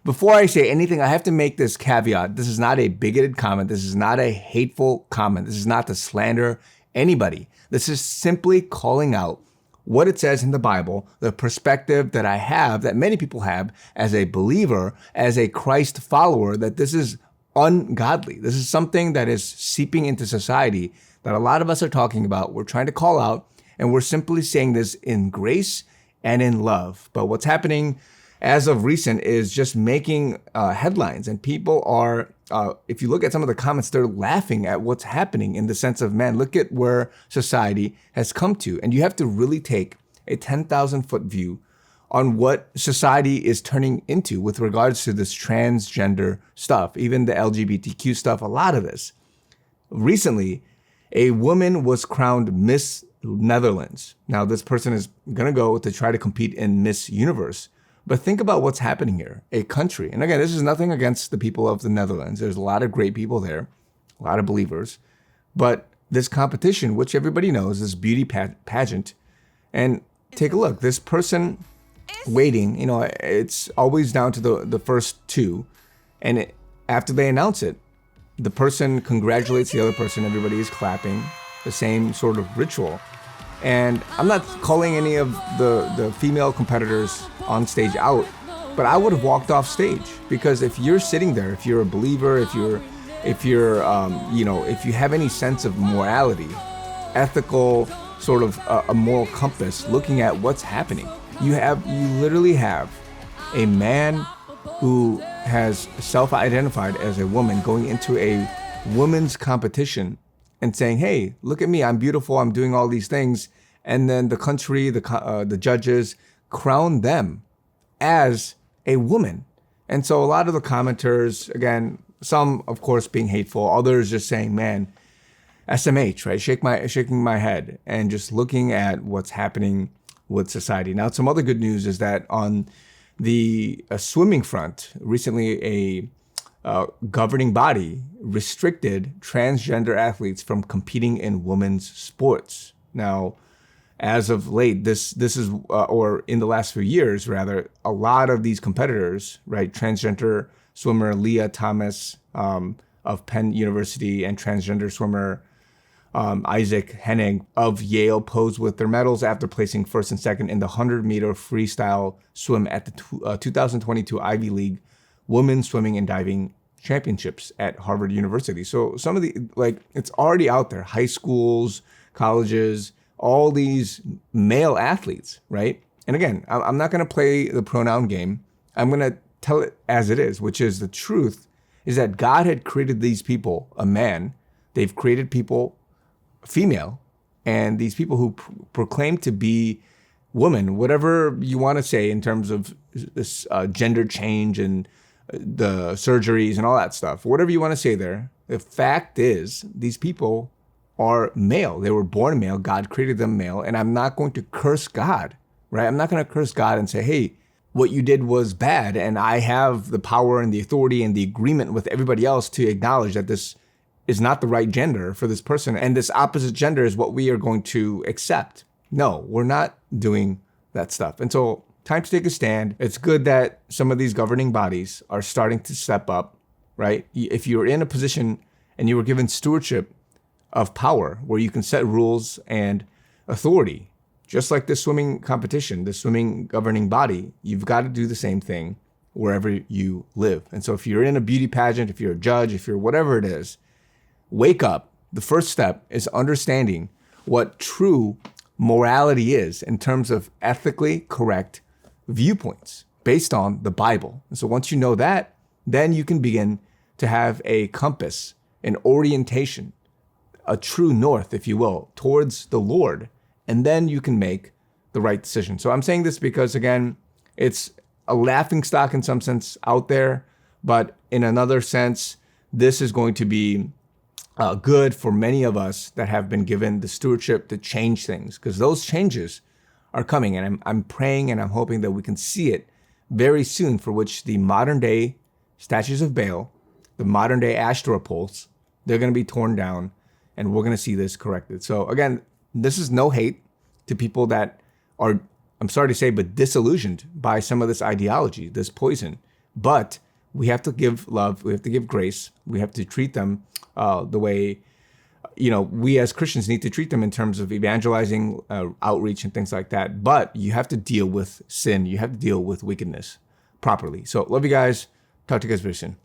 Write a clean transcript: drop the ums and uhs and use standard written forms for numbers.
Before I say anything, I have to make this caveat. This is not a bigoted comment. This is not a hateful comment. This is not to slander anybody. This is simply calling out what it says in the Bible, the perspective that I have, that many people have as a believer, as a Christ follower, that this is ungodly. This is something that is seeping into society that a lot of us are talking about. We're trying to call out, and we're simply saying this in grace and in love. But what's happening as of recent is just making headlines, and people are, if you look at some of the comments, they're laughing at what's happening in the sense of, man, look at where society has come to. And you have to really take a 10,000 foot view on what society is turning into with regards to this transgender stuff, even the LGBTQ stuff, a lot of this. Recently, a woman was crowned Miss Netherlands. Now, this person is going to go to try to compete in Miss Universe. But think about what's happening here. A country, and again, this is nothing against the people of the Netherlands. There's a lot of great people there, a lot of believers. But this competition, which everybody knows, is beauty pageant. And take a look. This person waiting, it's always down to the first two. And after they announce it, the person congratulates the other person. Everybody is clapping, the same sort of ritual. And I'm not calling any of the female competitors on stage out, but I would have walked off stage, because if you're sitting there, if you're a believer, if you have any sense of morality, ethical sort of a moral compass, looking at what's happening, you literally have a man who has self-identified as a woman going into a women's competition and saying, hey, look at me, I'm beautiful, I'm doing all these things. And then the country, the judges crown them as a woman. And so a lot of the commenters, again, some, of course, being hateful, others just saying, man, SMH, right? Shaking my head and just looking at what's happening with society. Now, some other good news is that on the swimming front, recently a governing body restricted transgender athletes from competing in women's sports. Now, as of late, this is, or in the last few years, rather, a lot of these competitors, right, transgender swimmer Leah Thomas of Penn University and transgender swimmer Isaac Hennig of Yale posed with their medals after placing first and second in the 100-meter freestyle swim at the 2022 Ivy League Women's Swimming and Diving Championships at Harvard University. So some of the, it's already out there, high schools, colleges, all these male athletes, right? And again, I'm not going to play the pronoun game. I'm going to tell it as it is, which is the truth is that God had created these people, a man. They've created people, female, and these people who proclaim to be women, whatever you want to say in terms of this gender change and the surgeries and all that stuff, whatever you want to say there. The fact is, these people are male. They were born male. God created them male. And I'm not going to curse God, right? I'm not going to curse God and say, hey, what you did was bad. And I have the power and the authority and the agreement with everybody else to acknowledge that this is not the right gender for this person. And this opposite gender is what we are going to accept. No, we're not doing that stuff. And so time to take a stand. It's good that some of these governing bodies are starting to step up, right? If you're in a position and you were given stewardship of power where you can set rules and authority, just like the swimming competition, the swimming governing body, you've got to do the same thing wherever you live. And so if you're in a beauty pageant, if you're a judge, if you're whatever it is, wake up. The first step is understanding what true morality is in terms of ethically correct viewpoints based on the Bible. And so once you know that, then you can begin to have a compass, an orientation, a true north, if you will, towards the Lord. And then you can make the right decision. So I'm saying this because, again, it's a laughing stock in some sense out there, but in another sense, this is going to be good for many of us that have been given the stewardship to change things, because those changes are coming. And I'm praying and I'm hoping that we can see it very soon, for which the modern day statues of Baal, the modern day Ashtoreth poles, they're going to be torn down, and we're going to see this corrected. So again, this is no hate to people that are, I'm sorry to say, but disillusioned by some of this ideology, this poison. But we have to give love. We have to give grace. We have to treat them the way, we as Christians need to treat them in terms of evangelizing, outreach, and things like that. But you have to deal with sin. You have to deal with wickedness properly. So love you guys. Talk to you guys very soon.